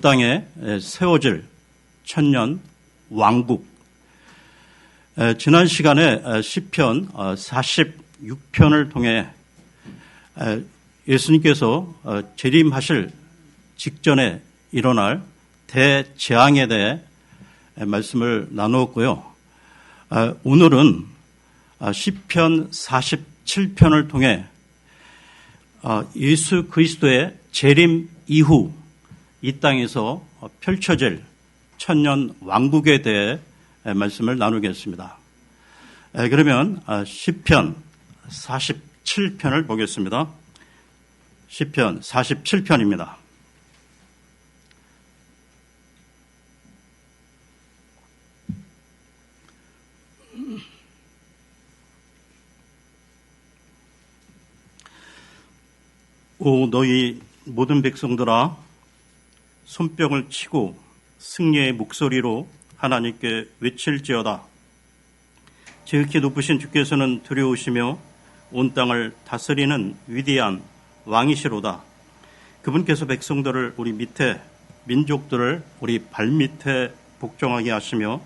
땅에 세워질 천년 왕국. 지난 시간에 시편 46편을 통해 예수님께서 재림하실 직전에 일어날 대재앙에 대해 말씀을 나누었고요. 오늘은 시편 47편을 통해 예수 그리스도의 재림 이후 이 땅에서 펼쳐질 천년 왕국에 대해 말씀을 나누겠습니다. 그러면 시편 47편을 보겠습니다. 시편 47편입니다. 오 너희 모든 백성들아 손뼉을 치고 승리의 목소리로 하나님께 외칠지어다. 지극히 높으신 주께서는 두려우시며 온 땅을 다스리는 위대한 왕이시로다. 그분께서 백성들을 우리 밑에, 민족들을 우리 발밑에 복종하게 하시며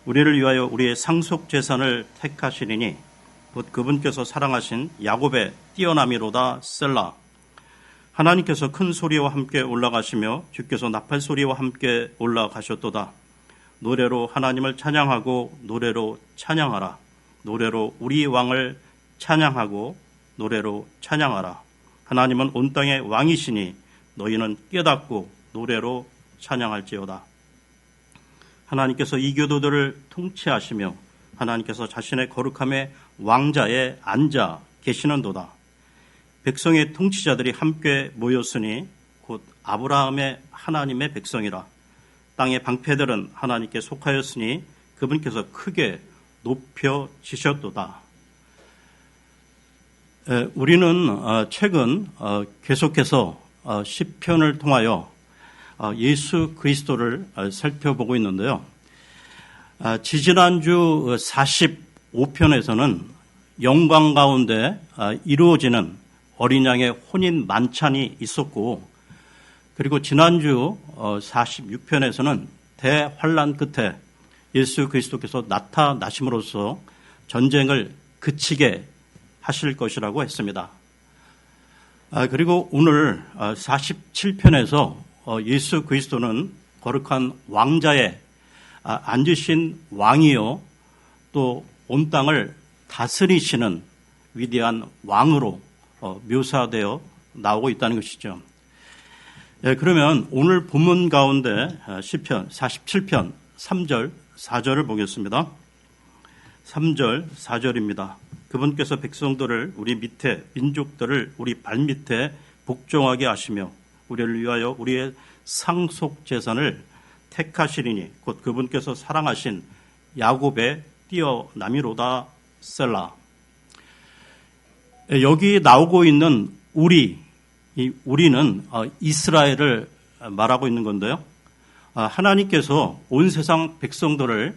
우리를 위하여 우리의 상속 재산을 택하시리니 곧 그분께서 사랑하신 야곱의 뛰어남이로다. 셀라. 하나님께서 큰 소리와 함께 올라가시며 주께서 나팔 소리와 함께 올라가셨도다. 노래로 하나님을 찬양하고 노래로 찬양하라. 노래로 우리 왕을 찬양하고 노래로 찬양하라. 하나님은 온 땅의 왕이시니 너희는 깨닫고 노래로 찬양할지어다. 하나님께서 이교도들을 통치하시며 하나님께서 자신의 거룩함의 왕자에 앉아 계시는도다. 백성의 통치자들이 함께 모였으니 곧 아브라함의 하나님의 백성이라. 땅의 방패들은 하나님께 속하였으니 그분께서 크게 높여지셨도다. 우리는 최근 계속해서 시편을 통하여 예수 그리스도를 살펴보고 있는데요. 지지난주 45편에서는 영광 가운데 이루어지는 어린 양의 혼인 만찬이 있었고, 그리고 지난주 46편에서는 대환란 끝에 예수 그리스도께서 나타나심으로써 전쟁을 그치게 하실 것이라고 했습니다. 그리고 오늘 47편에서 예수 그리스도는 거룩한 왕자에 앉으신 왕이요 또 온 땅을 다스리시는 위대한 왕으로 묘사되어 나오고 있다는 것이죠. 그러면 오늘 본문 가운데 시편 47편 3절 4절을 보겠습니다. 3절 4절입니다. 그분께서 백성들을 우리 밑에, 민족들을 우리 발밑에 복종하게 하시며 우리를 위하여 우리의 상속 재산을 택하시리니 곧 그분께서 사랑하신 야곱의 뛰어남이로다. 셀라. 여기 나오고 있는 우리는 이스라엘을 말하고 있는 건데요. 하나님께서 온 세상 백성들을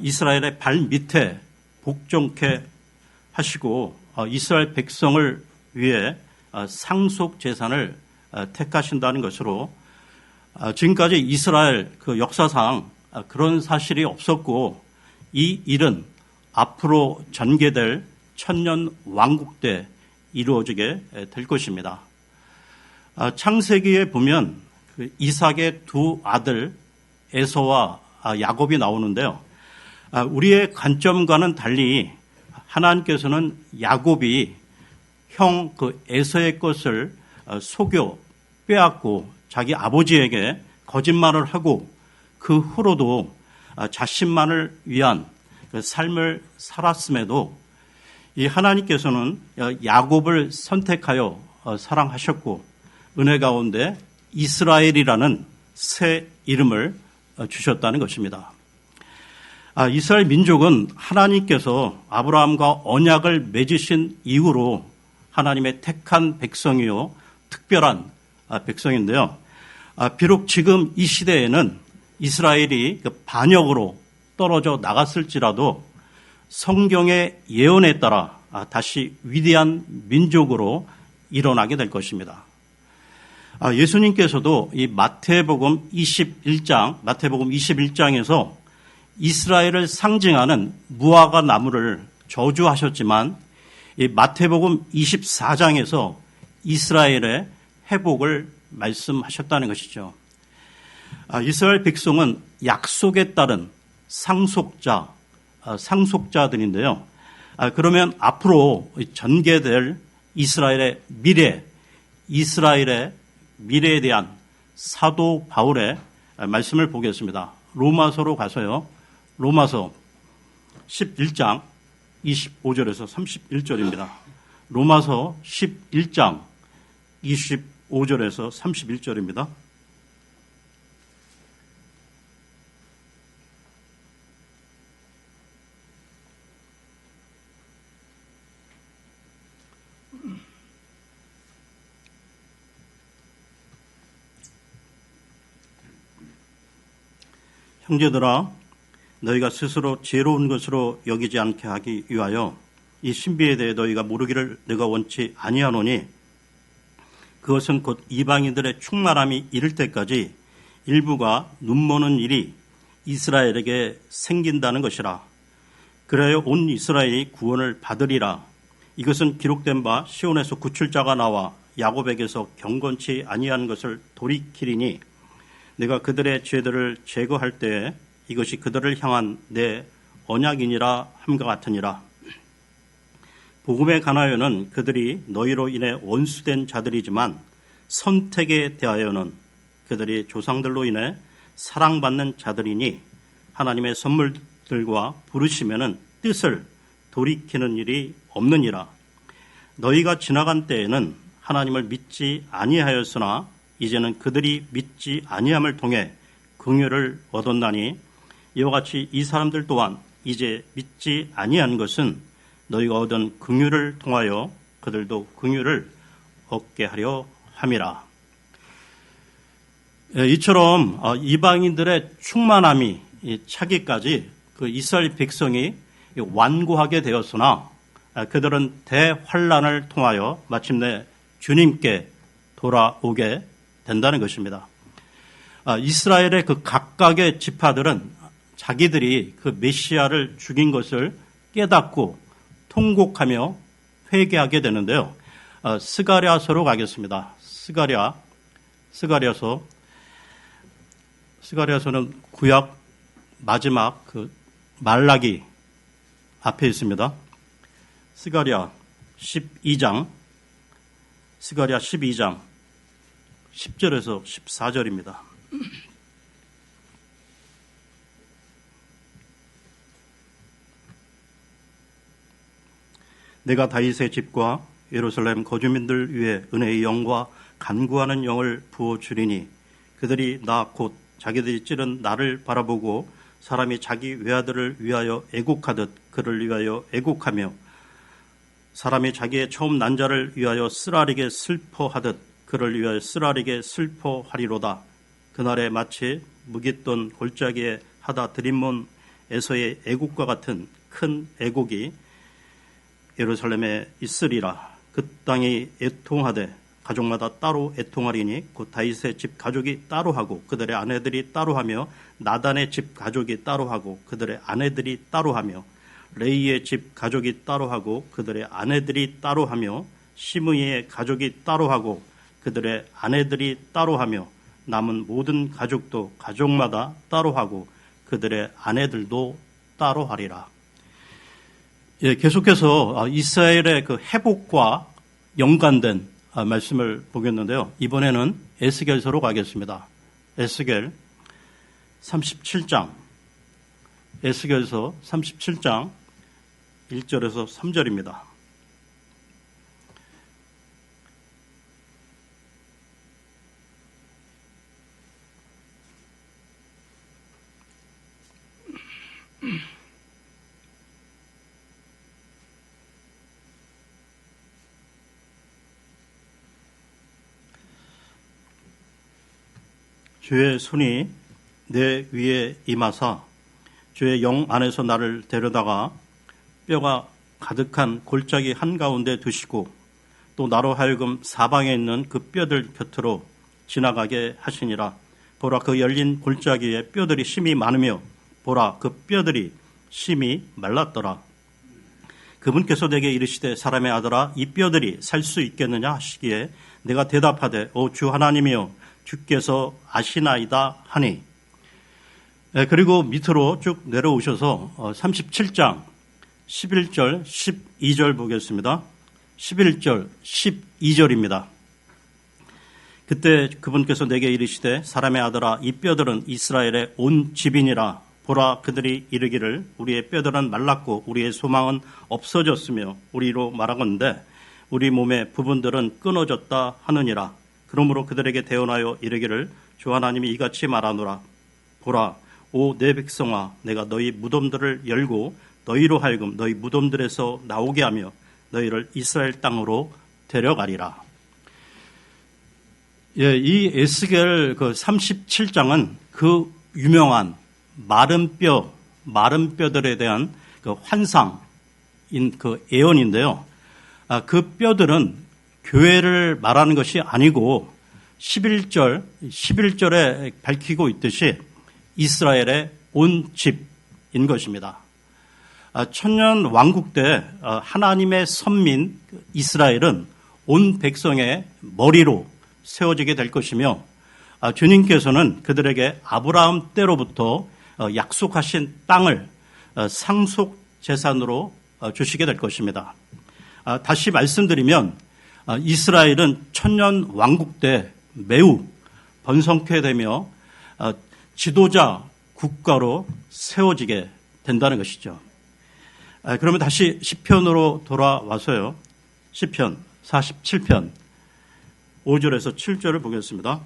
이스라엘의 발 밑에 복종케 하시고 이스라엘 백성을 위해 상속 재산을 택하신다는 것으로 지금까지 이스라엘 그 역사상 그런 사실이 없었고 이 일은 앞으로 전개될 천년 왕국 때 이루어지게 될 것입니다. 창세기에 보면 그 이삭의 두 아들 에서와 야곱이 나오는데요. 우리의 관점과는 달리 하나님께서는 야곱이 형 그 에서의 것을 속여 빼앗고 자기 아버지에게 거짓말을 하고 그 후로도 자신만을 위한 그 삶을 살았음에도 이 하나님께서는 야곱을 선택하여 사랑하셨고 은혜 가운데 이스라엘이라는 새 이름을 주셨다는 것입니다. 이스라엘 민족은 하나님께서 아브라함과 언약을 맺으신 이후로 하나님의 택한 백성이요 특별한 백성인데요. 비록 지금 이 시대에는 이스라엘이 반역으로 떨어져 나갔을지라도 성경의 예언에 따라 다시 위대한 민족으로 일어나게 될 것입니다. 예수님께서도 이 마태복음 21장에서 이스라엘을 상징하는 무화과 나무를 저주하셨지만 이 마태복음 24장에서 이스라엘의 회복을 말씀하셨다는 것이죠. 이스라엘 백성은 약속에 따른 상속자들인데요. 그러면 앞으로 전개될 이스라엘의 미래에 대한 사도 바울의 말씀을 보겠습니다. 로마서로 가서요. 로마서 11장 25절에서 31절입니다. 로마서 11장 25절에서 31절입니다. 형제들아, 너희가 스스로 지혜로운 것으로 여기지 않게 하기 위하여 이 신비에 대해 너희가 모르기를 내가 원치 아니하노니 그것은 곧 이방인들의 충만함이 이를 때까지 일부가 눈머는 일이 이스라엘에게 생긴다는 것이라. 그래야 온 이스라엘이 구원을 받으리라. 이것은 기록된 바 시온에서 구출자가 나와 야곱에게서 경건치 아니한 것을 돌이키리니 내가 그들의 죄들을 제거할 때에 이것이 그들을 향한 내 언약이니라 함과 같으니라. 복음에 관하여는 그들이 너희로 인해 원수된 자들이지만 선택에 대하여는 그들이 조상들로 인해 사랑받는 자들이니 하나님의 선물들과 부르시면은 뜻을 돌이키는 일이 없느니라. 너희가 지나간 때에는 하나님을 믿지 아니하였으나 이제는 그들이 믿지 아니함을 통해 긍휼을 얻었나니 이와 같이 이 사람들 또한 이제 믿지 아니한 것은 너희가 얻은 긍휼을 통하여 그들도 긍휼을 얻게 하려 함이라. 이처럼 이방인들의 충만함이 차기까지 그 이스라엘 백성이 완고하게 되었으나 그들은 대환란을 통하여 마침내 주님께 돌아오게 된다는 것입니다. 이스라엘의 그 각각의 지파들은 자기들이 그 메시아를 죽인 것을 깨닫고 통곡하며 회개하게 되는데요. 스가랴서로 가겠습니다. 스가랴서는 구약 마지막 그 말라기 앞에 있습니다. 스가랴 12장 10절에서 14절입니다. 내가 다윗의 집과 예루살렘 거주민들 위에 은혜의 영과 간구하는 영을 부어주리니 그들이 나 곧 자기들이 찌른 나를 바라보고 사람이 자기 외아들을 위하여 애곡하듯 그를 위하여 애곡하며 사람이 자기의 처음 난자를 위하여 쓰라리게 슬퍼하듯 그를 위하여 쓰라리게 슬퍼하리로다. 그날에 마치 무깃돈 골짜기에 하다 드림몬 에서의 애곡과 같은 큰 애곡이 예루살렘에 있으리라. 그 땅이 애통하되 가족마다 따로 애통하리니 곧 다윗의 집 가족이 따로 하고 그들의 아내들이 따로 하며 나단의 집 가족이 따로 하고 그들의 아내들이 따로 하며 레이의 집 가족이 따로 하고 그들의 아내들이 따로 하며 시므이의 가족이 따로 하고 그들의 아내들이 따로 하며 남은 모든 가족도 가족마다 따로 하고 그들의 아내들도 따로 하리라. 계속해서 이스라엘의 그 회복과 연관된 말씀을 보겠는데요. 이번에는 에스겔서로 가겠습니다. 에스겔 37장, 에스겔서 37장 1절에서 3절입니다. 주의 손이 내 위에 임하사 주의 영 안에서 나를 데려다가 뼈가 가득한 골짜기 한가운데 두시고 또 나로 하여금 사방에 있는 그 뼈들 곁으로 지나가게 하시니라. 보라, 그 열린 골짜기에 뼈들이 심이 많으며 보라, 그 뼈들이 심이 말랐더라. 그분께서 내게 이르시되 사람의 아들아, 이 뼈들이 살 수 있겠느냐 하시기에 내가 대답하되 오 주 하나님이여, 주께서 아시나이다 하니. 그리고 밑으로 쭉 내려오셔서 37장 11절 12절 보겠습니다. 11절 12절입니다. 그때 그분께서 내게 이르시되 사람의 아들아, 이 뼈들은 이스라엘의 온 집이니라. 보라, 그들이 이르기를 우리의 뼈들은 말랐고 우리의 소망은 없어졌으며 우리로 말하건대 우리 몸의 부분들은 끊어졌다 하느니라. 그러므로 그들에게 대언하여 이르기를 주 하나님이 이같이 말하노라. 보라, 오 내 백성아, 내가 너희 무덤들을 열고 너희로 하여금 너희 무덤들에서 나오게 하며 너희를 이스라엘 땅으로 데려가리라. 이 에스겔 그 37장은 그 유명한 마른 뼈들에 대한 그 환상인 그 예언인데요. 그 뼈들은 교회를 말하는 것이 아니고 11절에 밝히고 있듯이 이스라엘의 온 집인 것입니다. 천년 왕국 때 하나님의 선민 이스라엘은 온 백성의 머리로 세워지게 될 것이며 주님께서는 그들에게 아브라함 때로부터 약속하신 땅을 상속 재산으로 주시게 될 것입니다. 다시 말씀드리면 이스라엘은 천년 왕국 때 매우 번성케 되며 지도자 국가로 세워지게 된다는 것이죠. 그러면 다시 시편으로 돌아와서요. 시편 47편 5절에서 7절을 보겠습니다.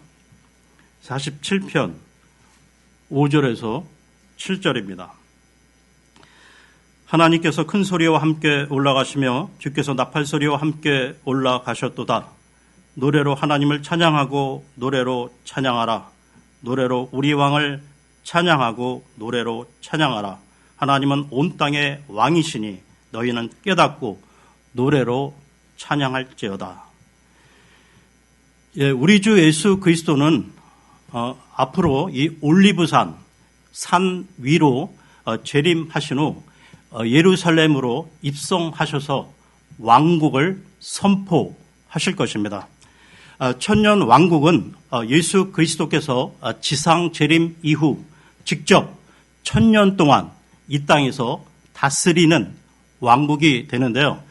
47편 5절에서 7절입니다. 하나님께서 큰 소리와 함께 올라가시며 주께서 나팔소리와 함께 올라가셨도다. 노래로 하나님을 찬양하고 노래로 찬양하라. 노래로 우리 왕을 찬양하고 노래로 찬양하라. 하나님은 온 땅의 왕이시니 너희는 깨닫고 노래로 찬양할지어다. 우리 주 예수 그리스도는 앞으로 이 올리브산 산 위로 재림하신 후 예루살렘으로 입성하셔서 왕국을 선포하실 것입니다. 천년 왕국은 예수 그리스도께서 지상 재림 이후 직접 천년 동안 이 땅에서 다스리는 왕국이 되는데요.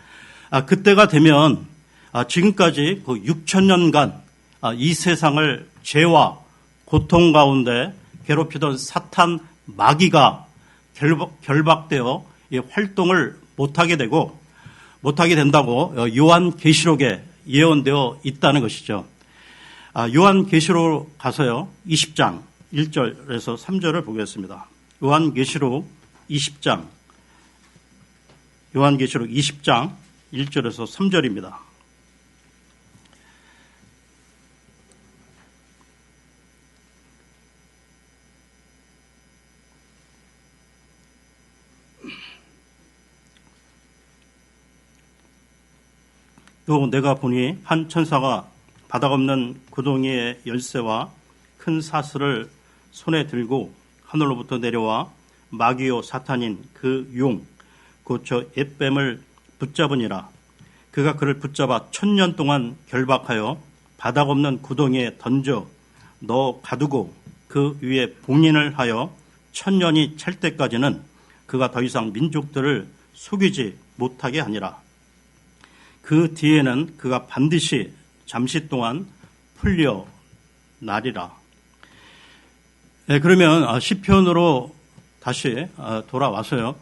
그때가 되면 지금까지 그 6천년간 이 세상을 죄와 고통 가운데 괴롭히던 사탄 마귀가 결박되어 활동을 못하게 된다고 요한계시록에 예언되어 있다는 것이죠. 요한계시록 가서요. 20장 1절에서 3절을 보겠습니다. 요한계시록 20장 1절에서 3절입니다. 또 내가 보니 한 천사가 바닥 없는 구덩이의 열쇠와 큰 사슬을 손에 들고 하늘로부터 내려와 마귀요 사탄인 그 용 곧 저 햇뱀을 붙잡으니라. 그가 그를 붙잡아 1000년 동안 결박하여 바닥 없는 구덩이에 던져 넣어 가두고 그 위에 봉인을 하여 1000년이 찰 때까지는 그가 더 이상 민족들을 속이지 못하게 하니라. 그 뒤에는 그가 반드시 잠시 동안 풀려나리라. 그러면 시편으로 다시 돌아와서요.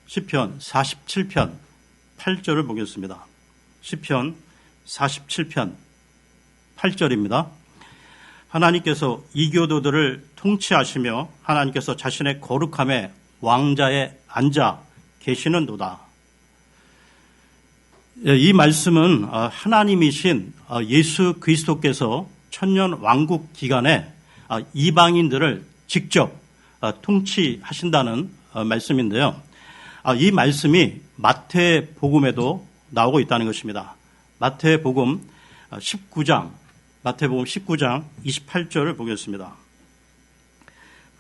시편 47편 8절을 보겠습니다. 시편 47편 8절입니다. 하나님께서 이교도들을 통치하시며 하나님께서 자신의 거룩함의 왕자에 앉아 계시는도다. 이 말씀은 하나님이신 예수 그리스도께서 천년 왕국 기간에 이방인들을 직접 통치하신다는 말씀인데요. 이 말씀이 마태복음에도 나오고 있다는 것입니다. 마태복음 19장 마태복음 19장 28절을 보겠습니다.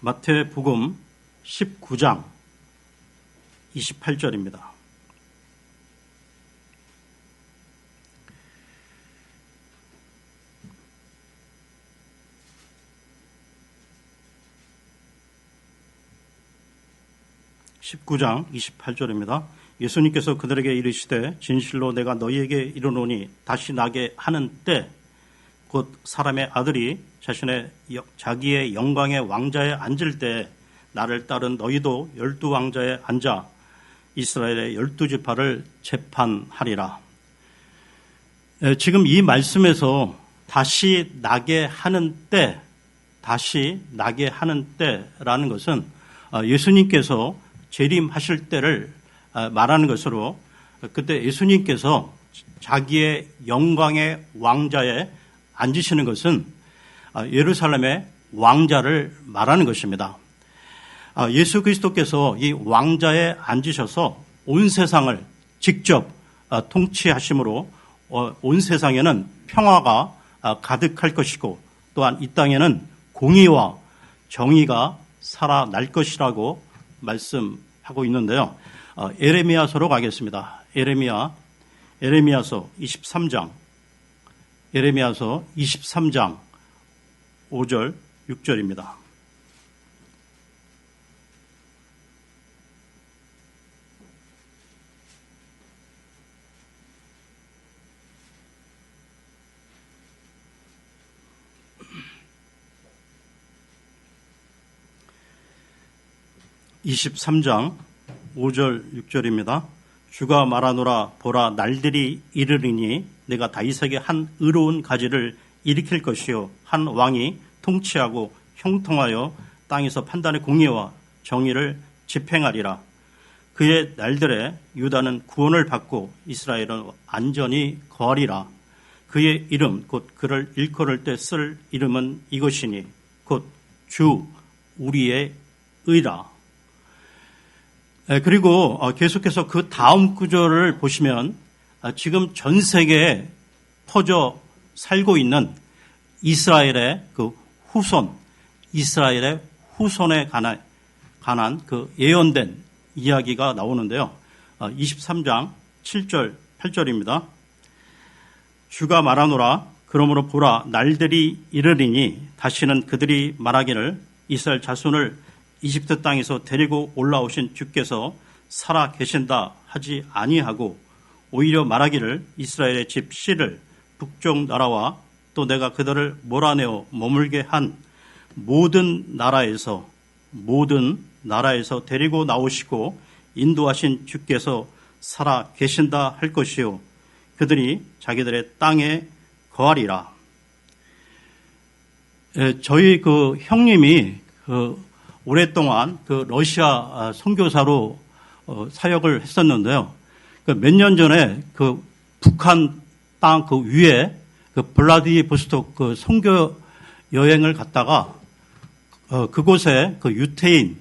마태복음 19장 28절입니다. (19장 28절입니다) 예수님께서 그들에게 이르시되 진실로 내가 너희에게 이르노니 다시 나게 하는 때 곧 사람의 아들이 자기의 영광의 왕자에 앉을 때 나를 따른 너희도 12왕자에 앉아 이스라엘의 12지파를 재판하리라. 지금 이 말씀에서 다시 나게 하는 때라는 것은 예수님께서 재림하실 때를 말하는 것으로, 그때 예수님께서 자기의 영광의 왕자에 앉으시는 것은 예루살렘의 왕자를 말하는 것입니다. 예수 그리스도께서 이 왕자에 앉으셔서 온 세상을 직접 통치하심으로 온 세상에는 평화가 가득할 것이고, 또한 이 땅에는 공의와 정의가 살아날 것이라고 말씀하고 있는데요. 에레미야서로 가겠습니다. 에레미야서 23장 5절 6절입니다. (23장 5절 6절입니다) 주가 말하노라. 보라, 날들이 이르리니 내가 다윗에게 한 의로운 가지를 일으킬 것이요 한 왕이 통치하고 형통하여 땅에서 판단의 공의와 정의를 집행하리라. 그의 날들에 유다는 구원을 받고 이스라엘은 안전히 거하리라. 그의 이름 곧 그를 일컬을 때 쓸 이름은 이것이니 곧 주 우리의 의라. 그리고 계속해서 그 다음 구절을 보시면 지금 전 세계에 퍼져 살고 있는 이스라엘의 후손에 관한 그 예언된 이야기가 나오는데요. 23장 7절 8절입니다. 주가 말하노라. 그러므로 보라, 날들이 이르리니 다시는 그들이 말하기를 이스라엘 자손을 이집트 땅에서 데리고 올라오신 주께서 살아 계신다 하지 아니하고, 오히려 말하기를 이스라엘의 집 씨를 북쪽 나라와 또 내가 그들을 몰아내어 머물게 한 모든 나라에서 데리고 나오시고 인도하신 주께서 살아 계신다 할 것이요 그들이 자기들의 땅에 거하리라. 저희 그 형님이 오랫동안 러시아 선교사로 사역을 했었는데요. 몇 년 전에 북한 땅 위에 블라디보스톡 선교 여행을 갔다가 그곳에 유태인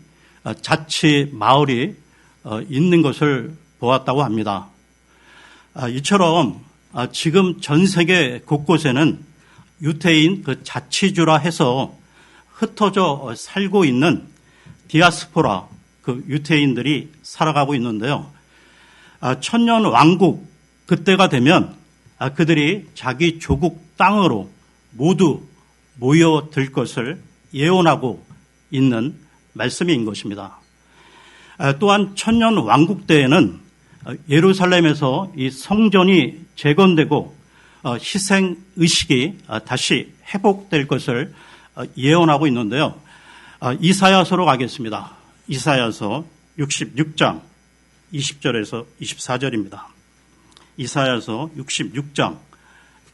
자치 마을이 있는 것을 보았다고 합니다. 이처럼 지금 전 세계 곳곳에는 유태인 자치주라 해서 흩어져 살고 있는 디아스포라 유태인들이 살아가고 있는데요. 천년 왕국 그때가 되면 그들이 자기 조국 땅으로 모두 모여들 것을 예언하고 있는 말씀인 것입니다. 또한 천년 왕국 때에는 예루살렘에서 이 성전이 재건되고 희생 의식이 다시 회복될 것을 예언하고 있는데요. 이사야서로 가겠습니다. 이사야서 66장 20절에서 24절입니다. 이사야서 66장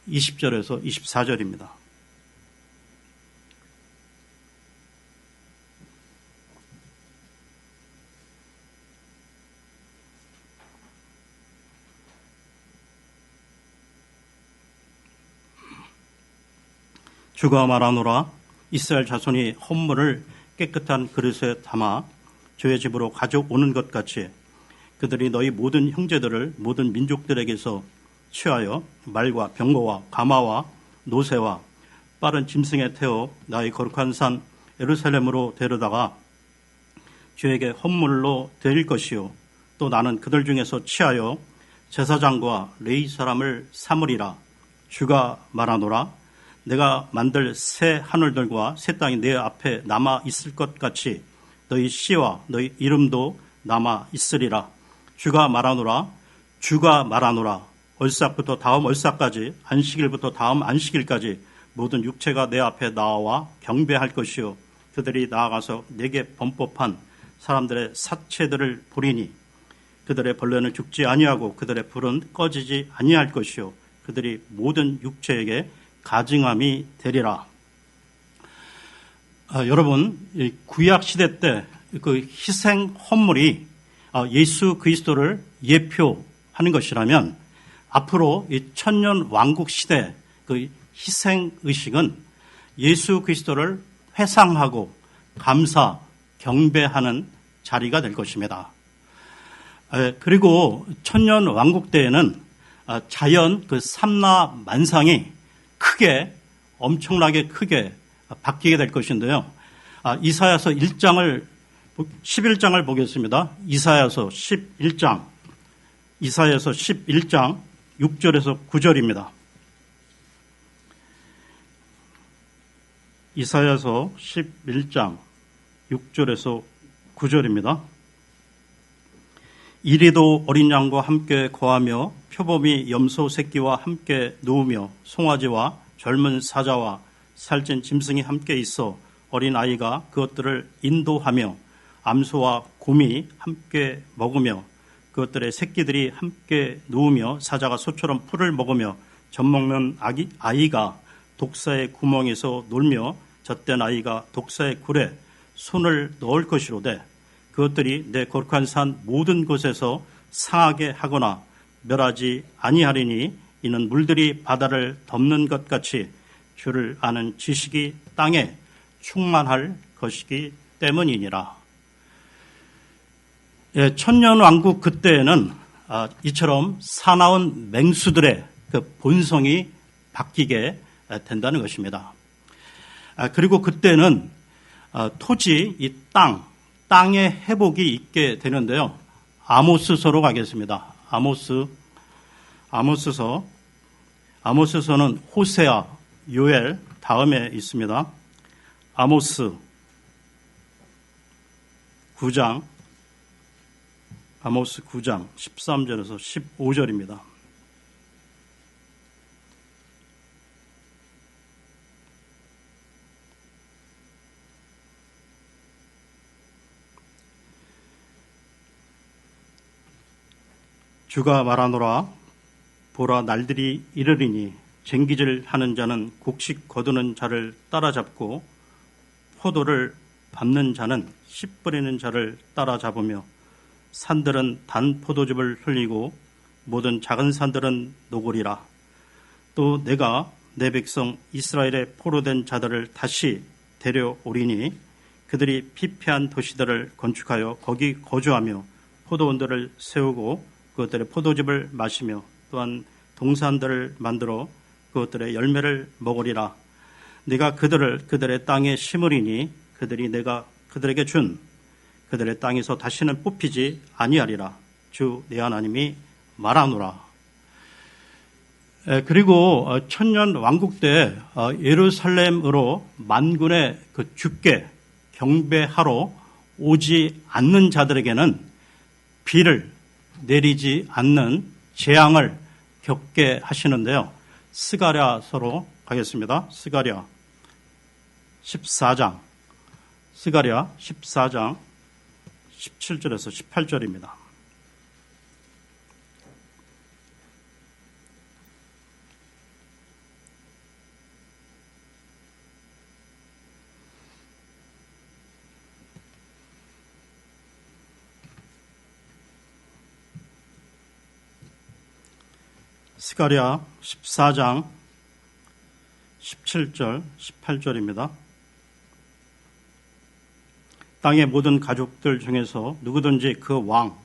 20절에서 24절입니다. 주가 말하노라. 이스라엘 자손이 헌물을 깨끗한 그릇에 담아 저의 집으로 가져오는 것 같이 그들이 너희 모든 형제들을 모든 민족들에게서 취하여 말과 병거와 가마와 노새와 빠른 짐승에 태워 나의 거룩한 산 예루살렘으로 데려다가 주에게 헌물로 드릴 것이요 또 나는 그들 중에서 취하여 제사장과 레위 사람을 삼으리라. 주가 말하노라. 내가 만들 새 하늘들과 새 땅이 내 앞에 남아 있을 것 같이 너희 씨와 너희 이름도 남아 있으리라. 주가 말하노라. 주가 말하노라. 얼삭부터 다음 얼삭까지 안식일부터 다음 안식일까지 모든 육체가 내 앞에 나와 경배할 것이요 그들이 나아가서 내게 범법한 사람들의 사체들을 보리니 그들의 벌레는 죽지 아니하고 그들의 불은 꺼지지 아니할 것이요 그들이 모든 육체에게 가증함이 되리라. 여러분, 구약 시대 때 그 희생 헌물이 예수 그리스도를 예표하는 것이라면 앞으로 이 천년 왕국 시대 그 희생 의식은 예수 그리스도를 회상하고 감사, 경배하는 자리가 될 것입니다. 그리고 천년 왕국 때에는 자연 그 삼라 만상이 크게 엄청나게 크게 바뀌게 될 것인데요. 이사야서 11장을 보겠습니다. 이사야서 11장 6절에서 9절입니다. 이사야서 11장 6절에서 9절입니다. 이리도 어린 양과 함께 거하며 표범이 염소 새끼와 함께 누우며 송아지와 젊은 사자와 살찐 짐승이 함께 있어 어린 아이가 그것들을 인도하며 암소와 곰이 함께 먹으며 그것들의 새끼들이 함께 누우며 사자가 소처럼 풀을 먹으며 젖먹는 아이가 독사의 구멍에서 놀며 젖된 아이가 독사의 굴에 손을 넣을 것이로되 그것들이 내 거룩한 산 모든 곳에서 상하게 하거나 멸하지 아니하리니 이는 물들이 바다를 덮는 것 같이 주를 아는 지식이 땅에 충만할 것이기 때문이니라. 천년왕국 그때에는 이처럼 사나운 맹수들의 그 본성이 바뀌게 된다는 것입니다. 그리고 그때는 토지, 이 땅의 회복이 있게 되는데요. 아모스서로 가겠습니다. 아모스서는 호세아, 요엘 다음에 있습니다. 아모스 9장 13절에서 15절입니다. 주가 말하노라. 보라, 날들이 이르리니 쟁기질하는 자는 곡식 거두는 자를 따라잡고 포도를 밟는 자는 씨 뿌리는 자를 따라잡으며 산들은 단 포도즙을 흘리고 모든 작은 산들은 녹으리라. 또 내가 내 백성 이스라엘의 포로된 자들을 다시 데려오리니 그들이 피폐한 도시들을 건축하여 거기 거주하며 포도원들을 세우고 그것들의 포도즙을 마시며 또한 동산들을 만들어 그것들의 열매를 먹으리라. 네가 그들의 땅에 심으리니 그들이 내가 그들에게 준 그들의 땅에서 다시는 뽑히지 아니하리라. 주 내 하나님이 말하노라. 그리고 천년 왕국 때 예루살렘으로 만군의 그 주께 경배하러 오지 않는 자들에게는 비를 내리지 않는 재앙을 겪게 하시는데요. 스가랴서로 가겠습니다. 스가랴 14장 17절에서 18절입니다. 스가랴 14장 17절, 18절입니다. 땅의 모든 가족들 중에서 누구든지 그 왕,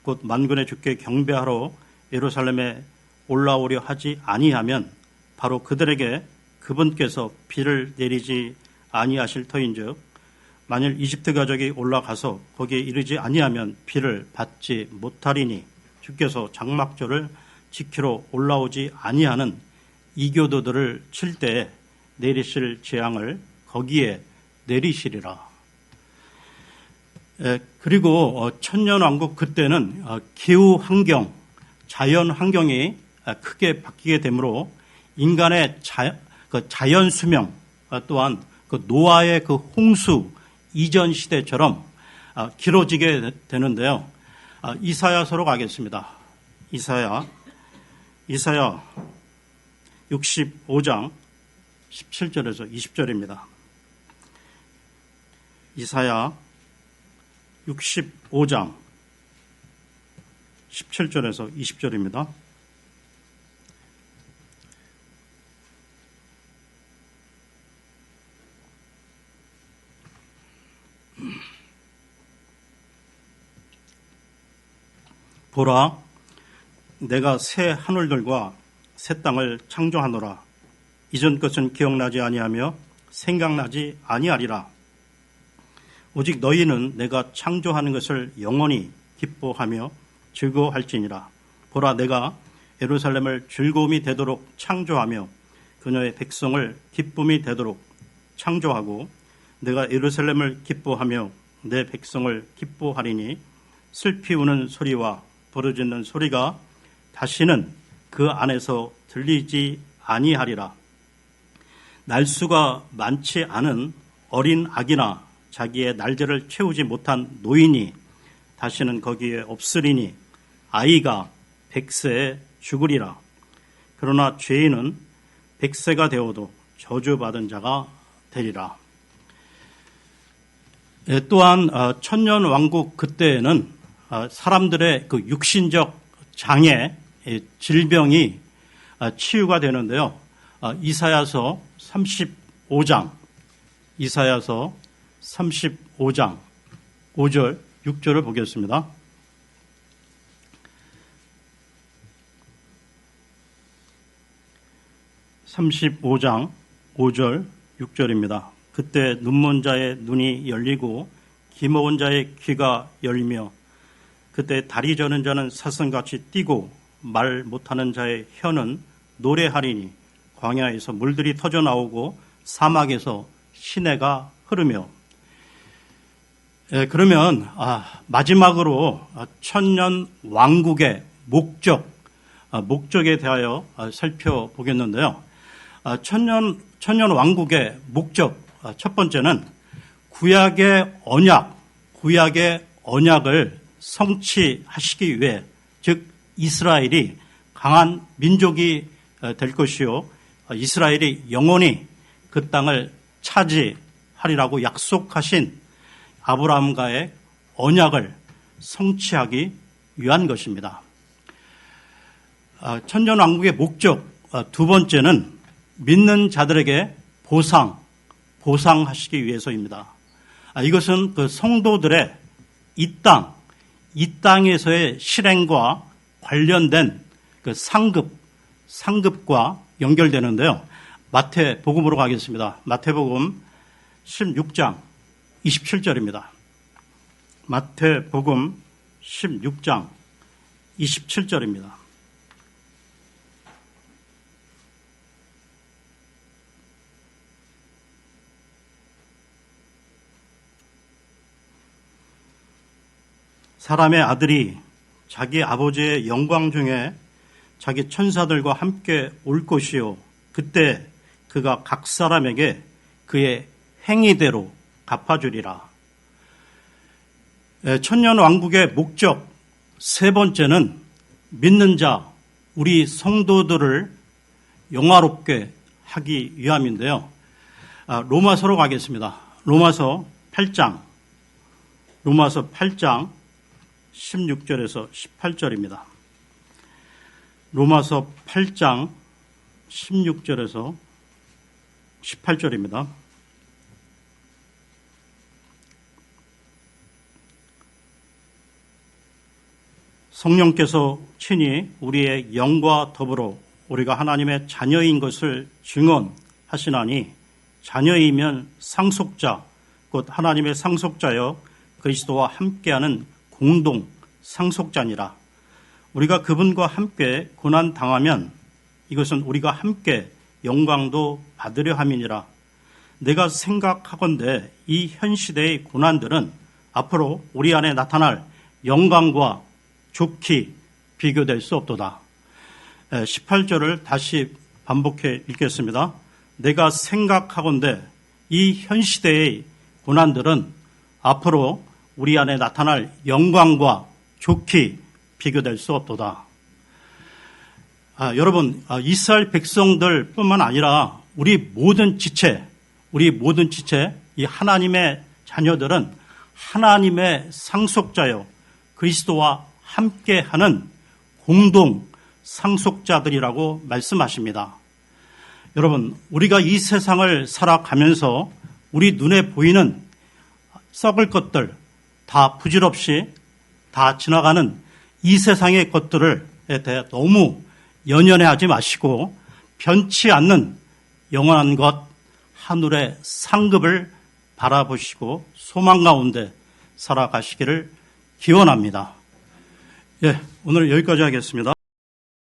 곧 만군의 주께 경배하러 예루살렘에 올라오려 하지 아니하면 바로 그들에게 그분께서 비를 내리지 아니하실 터인즉 만일 이집트 가족이 올라가서 거기에 이르지 아니하면 비를 받지 못하리니 주께서 장막절을 지키러 올라오지 아니하는 이교도들을 칠 때에 내리실 재앙을 거기에 내리시리라. 그리고 천년왕국 그때는 기후 환경, 자연 환경이 크게 바뀌게 되므로 인간의 자연 수명 또한 노아의 홍수 이전 시대처럼 길어지게 되는데요. 이사야서로 가겠습니다. 이사야 65장 17절에서 20절입니다. 이사야 65장 17절에서 20절입니다. 보라, 내가 새 하늘들과 새 땅을 창조하노라. 이전 것은 기억나지 아니하며 생각나지 아니하리라. 오직 너희는 내가 창조하는 것을 영원히 기뻐하며 즐거워할지니라. 보라, 내가 예루살렘을 즐거움이 되도록 창조하며 그녀의 백성을 기쁨이 되도록 창조하고 내가 예루살렘을 기뻐하며 내 백성을 기뻐하리니 슬피 우는 소리와 부르짖는 소리가 다시는 그 안에서 들리지 아니하리라. 날수가 많지 않은 어린 아기나 자기의 날개를 채우지 못한 노인이 다시는 거기에 없으리니 아이가 100세에 죽으리라. 그러나 죄인은 100세가 되어도 저주받은 자가 되리라. 또한 천년왕국 그때에는 사람들의 그 육신적 장애, 질병이 치유가 되는데요. 이사야서 35장 5절 6절을 보겠습니다. (35장) 5절 6절입니다. 그때 눈먼 자의 눈이 열리고 귀머운 자의 귀가 열리며 그때 다리 저는 자는 사슴같이 뛰고 말 못하는 자의 혀는 노래하리니 광야에서 물들이 터져 나오고 사막에서 시내가 흐르며. 그러면 마지막으로 천년 왕국의 목적에 대하여 살펴보겠는데요. 천년 왕국의 목적 첫 번째는 구약의 언약을 성취하시기 위해, 즉 이스라엘이 강한 민족이 될 것이요 이스라엘이 영원히 그 땅을 차지하리라고 약속하신 아브라함과의 언약을 성취하기 위한 것입니다. 천년왕국의 목적 두 번째는 믿는 자들에게 보상하시기 위해서입니다. 이것은 그 성도들의 이 땅에서의 실행과 관련된 그 상급과 연결되는데요. 마태복음으로 가겠습니다. 마태복음 16장 27절입니다. 마태복음 16장 27절입니다. 사람의 아들이 자기 아버지의 영광 중에 자기 천사들과 함께 올 것이요 그때 그가 각 사람에게 그의 행위대로 갚아주리라. 천년 왕국의 목적 세 번째는 믿는 자, 우리 성도들을 영화롭게 하기 위함인데요. 로마서로 가겠습니다. 로마서 8장 16절에서 18절입니다. 로마서 8장 16절에서 18절입니다. 성령께서 친히 우리의 영과 더불어 우리가 하나님의 자녀인 것을 증언하시기 하시나니 자녀이면 상속자 곧 하나님의 상속자여 그리스도와 함께하는 공동 상속자니라. 우리가 그분과 함께 고난 당하면 이것은 우리가 함께 영광도 받으려 함이니라. 내가 생각하건대 이 현 시대의 고난들은 앞으로 우리 안에 나타날 영광과 좋게 비교될 수 없도다. 18절을 다시 반복해 읽겠습니다. 내가 생각하건대 이 현 시대의 고난들은 앞으로 우리 안에 나타날 영광과 좋게 비교될 수 없도다. 여러분, 이스라엘 백성들 뿐만 아니라 우리 모든 지체, 이 하나님의 자녀들은 하나님의 상속자요 그리스도와 함께하는 공동 상속자들이라고 말씀하십니다. 여러분, 우리가 이 세상을 살아가면서 우리 눈에 보이는 썩을 것들 다 부질없이 다 지나가는 이 세상의 것들에 대해 너무 연연해하지 마시고 변치 않는 영원한 것 하늘의 상급을 바라보시고 소망 가운데 살아가시기를 기원합니다. 오늘 여기까지 하겠습니다.